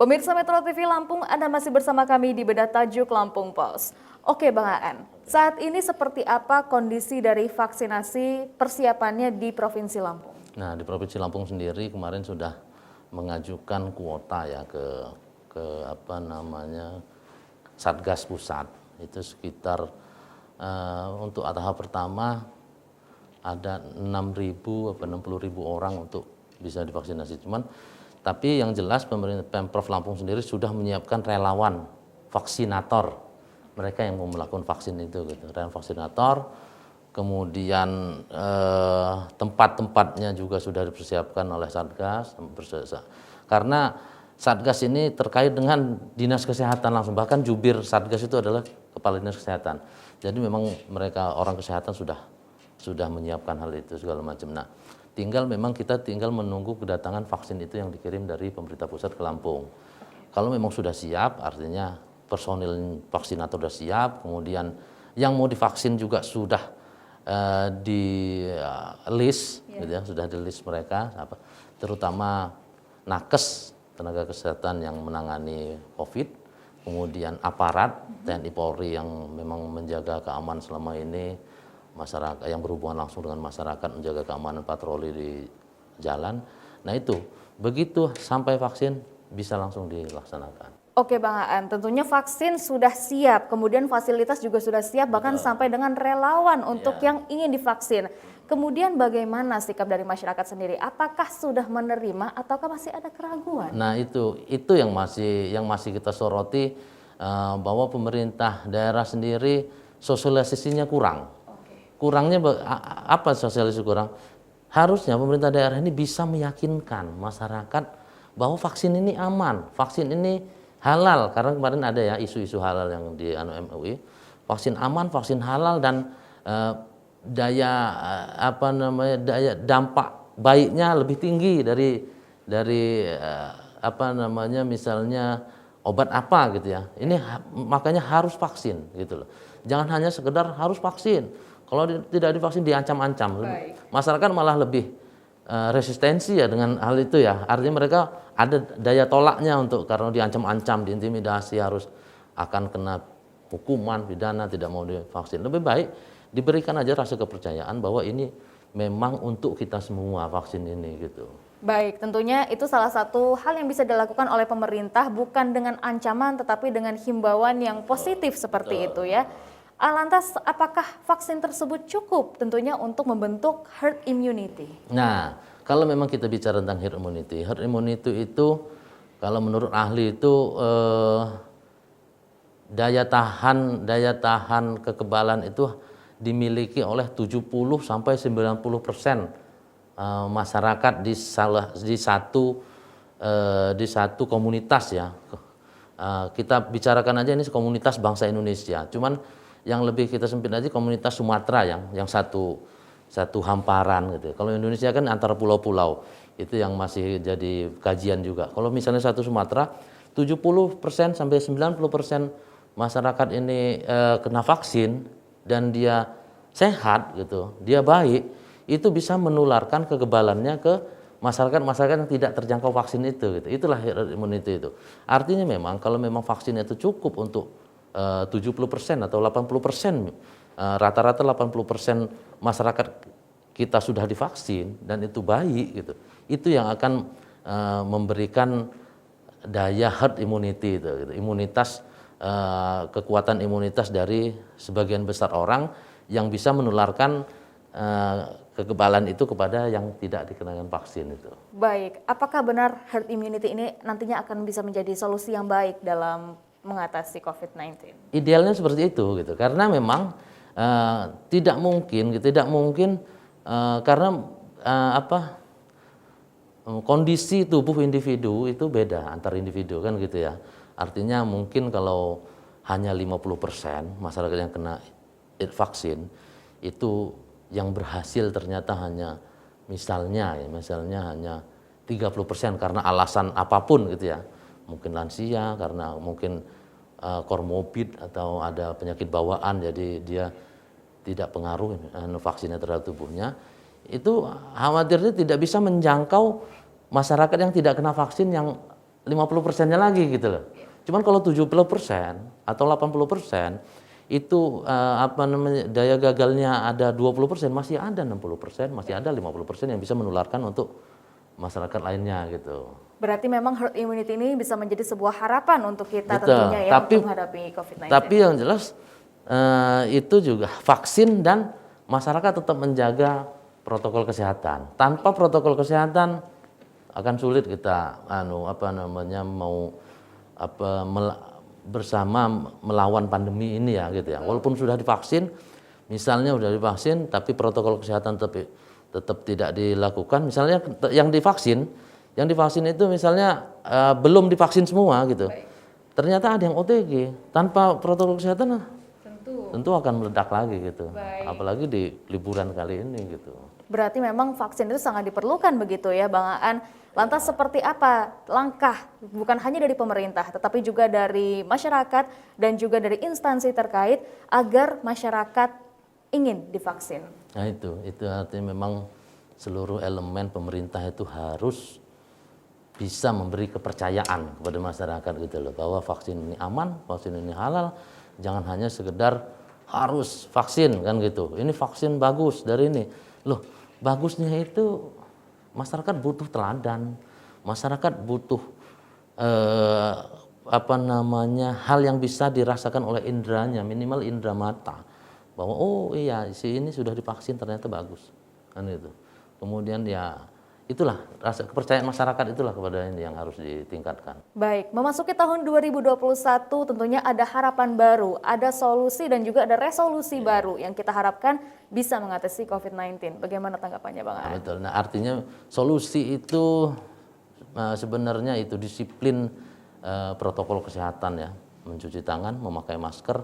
Pemirsa Metro TV Lampung, Anda masih bersama kami di Bedah Tajuk Lampung Pos. Oke Bang Aan, saat ini seperti apa kondisi dari vaksinasi persiapannya di Provinsi Lampung? Nah, di Provinsi Lampung sendiri kemarin sudah mengajukan kuota ya ke Satgas Pusat. Itu sekitar untuk tahap pertama ada 6.000 atau 60.000 orang untuk bisa divaksinasi. Tapi yang jelas pemerintah Pemprov Lampung sendiri sudah menyiapkan relawan vaksinator, mereka yang mau melakukan vaksin itu gitu. Relawan vaksinator, kemudian tempat-tempatnya juga sudah dipersiapkan oleh Satgas, karena Satgas ini terkait dengan dinas kesehatan langsung, bahkan jubir Satgas itu adalah kepala dinas kesehatan. Jadi memang mereka orang kesehatan sudah menyiapkan hal itu segala macam. Nah, kita tinggal menunggu kedatangan vaksin itu yang dikirim dari pemerintah pusat ke Lampung. Kalau memang sudah siap, artinya personil vaksinator sudah siap, kemudian yang mau divaksin juga sudah di list, gitu ya, sudah di list mereka, terutama nakes, tenaga kesehatan yang menangani COVID, kemudian aparat TNI Polri yang memang menjaga keamanan selama ini, masyarakat yang berhubungan langsung dengan masyarakat, menjaga keamanan patroli di jalan. Nah itu, begitu sampai vaksin bisa langsung dilaksanakan. Oke Bang Aan, tentunya vaksin sudah siap, kemudian fasilitas juga sudah siap, bahkan sampai dengan relawan untuk yang ingin divaksin. Kemudian bagaimana sikap dari masyarakat sendiri? Apakah sudah menerima ataukah masih ada keraguan? Nah itu yang masih kita soroti, bahwa pemerintah daerah sendiri sosialisasinya kurang. Kurangnya apa sosialisasi kurang? Harusnya pemerintah daerah ini bisa meyakinkan masyarakat bahwa vaksin ini aman, vaksin ini halal, karena kemarin ada ya isu-isu halal yang di MUI, vaksin aman, vaksin halal, dan daya dampak baiknya lebih tinggi dari misalnya obat apa gitu ya. Ini makanya harus vaksin gitu loh. Jangan hanya sekedar harus vaksin. Kalau tidak divaksin diancam-ancam. Masyarakat malah lebih resistensi ya dengan hal itu ya. Artinya mereka ada daya tolaknya untuk, karena diancam-ancam, diintimidasi, harus akan kena hukuman pidana tidak mau divaksin. Lebih baik diberikan aja rasa kepercayaan bahwa ini memang untuk kita semua vaksin ini gitu. Baik, tentunya itu salah satu hal yang bisa dilakukan oleh pemerintah, bukan dengan ancaman tetapi dengan himbauan yang positif seperti itu ya. Lantas apakah vaksin tersebut cukup tentunya untuk membentuk herd immunity? Nah, kalau memang kita bicara tentang herd immunity itu kalau menurut ahli itu daya tahan kekebalan itu dimiliki oleh 70 sampai 90% masyarakat di satu komunitas ya. Kita bicarakan aja ini komunitas bangsa Indonesia. Cuman yang lebih kita sempit aja komunitas Sumatera yang satu hamparan gitu. Kalau Indonesia kan antara pulau-pulau, itu yang masih jadi kajian juga. Kalau misalnya satu Sumatera, 70% sampai 90% masyarakat ini kena vaksin dan dia sehat gitu, dia baik, itu bisa menularkan kekebalannya ke masyarakat yang tidak terjangkau vaksin itu gitu. Itulah herd immunity itu. Artinya memang kalau memang vaksin itu cukup untuk 70% atau 80%, rata-rata 80% masyarakat kita sudah divaksin dan itu baik gitu. Itu yang akan memberikan daya herd immunity itu, gitu. Kekuatan imunitas dari sebagian besar orang yang bisa menularkan kekebalan itu kepada yang tidak dikenakan vaksin itu. Baik, apakah benar herd immunity ini nantinya akan bisa menjadi solusi yang baik dalam mengatasi COVID-19? Idealnya seperti itu gitu, karena memang tidak mungkin karena kondisi tubuh individu itu beda antar individu kan gitu ya. Artinya mungkin kalau hanya 50% masyarakat yang kena vaksin itu yang berhasil ternyata hanya misalnya hanya 30% karena alasan apapun gitu ya. Mungkin lansia karena mungkin komorbid atau ada penyakit bawaan, jadi dia tidak pengaruh vaksinnya terhadap tubuhnya. Itu khawatirnya tidak bisa menjangkau masyarakat yang tidak kena vaksin yang 50%-nya lagi gitu loh. Cuman kalau 70% atau 80% itu apa namanya, daya gagalnya ada 20%, masih ada 60%, masih ada 50% yang bisa menularkan untuk masyarakat lainnya gitu. Berarti memang herd immunity ini bisa menjadi sebuah harapan untuk kita Betul. tentunya ya untuk menghadapi COVID-19. Tapi yang jelas itu juga vaksin dan masyarakat tetap menjaga protokol kesehatan. Tanpa protokol kesehatan akan sulit kita bersama melawan pandemi ini ya gitu ya. Walaupun sudah divaksin, misalnya sudah divaksin tapi protokol kesehatan tetap tidak dilakukan. Misalnya yang divaksin itu misalnya belum divaksin semua gitu. Ternyata ada yang OTG, tanpa protokol kesehatan tentu akan meledak lagi gitu. Apalagi di liburan kali ini gitu. Berarti memang vaksin itu sangat diperlukan begitu ya Bang Aan. Lantas seperti apa langkah bukan hanya dari pemerintah tetapi juga dari masyarakat dan juga dari instansi terkait agar masyarakat ingin divaksin? Nah itu artinya memang seluruh elemen pemerintah itu harus bisa memberi kepercayaan kepada masyarakat gitu loh, bahwa vaksin ini aman, vaksin ini halal, jangan hanya sekedar harus vaksin kan gitu. Ini vaksin bagus dari ini. Loh, bagusnya itu masyarakat butuh teladan, masyarakat butuh hal yang bisa dirasakan oleh indranya, minimal indra mata, bahwa oh iya si ini sudah divaksin ternyata bagus kan itu. Kemudian ya itulah rasa kepercayaan masyarakat itulah kepada ini yang harus ditingkatkan. Baik, memasuki tahun 2021 tentunya ada harapan baru, ada solusi dan juga ada resolusi baru yang kita harapkan bisa mengatasi COVID-19. Bagaimana tanggapannya Bang Aan? Betul. Nah, artinya solusi itu sebenarnya itu disiplin protokol kesehatan ya, mencuci tangan, memakai masker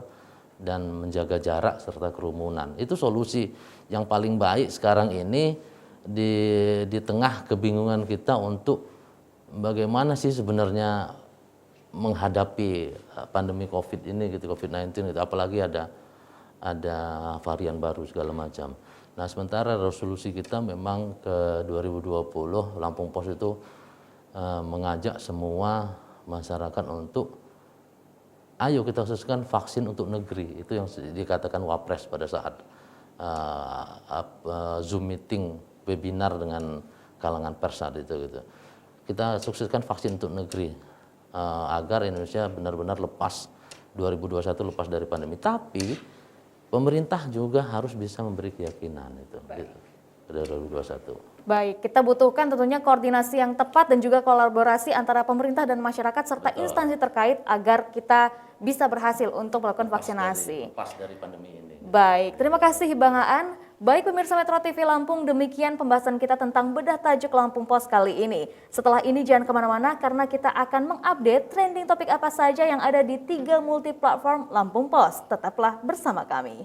dan menjaga jarak serta kerumunan. Itu solusi yang paling baik sekarang ini di tengah kebingungan kita untuk bagaimana sih sebenarnya menghadapi pandemi COVID ini gitu, COVID-19 gitu, apalagi ada varian baru segala macam. Nah, sementara resolusi kita memang ke 2020 Lampung Pos itu mengajak semua masyarakat untuk ayo kita khususkan vaksin untuk negeri. Itu yang dikatakan Wapres pada saat Zoom meeting webinar dengan kalangan pers saat itu gitu. Kita sukseskan vaksin untuk negeri agar Indonesia benar-benar lepas 2021 lepas dari pandemi. Tapi pemerintah juga harus bisa memberi keyakinan itu gitu, pada 2021. Baik, kita butuhkan tentunya koordinasi yang tepat dan juga kolaborasi antara pemerintah dan masyarakat serta instansi terkait agar kita bisa berhasil untuk melakukan vaksinasi. Lepas dari pandemi ini. Baik, terima kasih Bang Aan. Baik pemirsa Metro TV Lampung, demikian pembahasan kita tentang bedah tajuk Lampung Pos kali ini. Setelah ini jangan kemana-mana karena kita akan mengupdate trending topik apa saja yang ada di 3 multi platform Lampung Pos. Tetaplah bersama kami.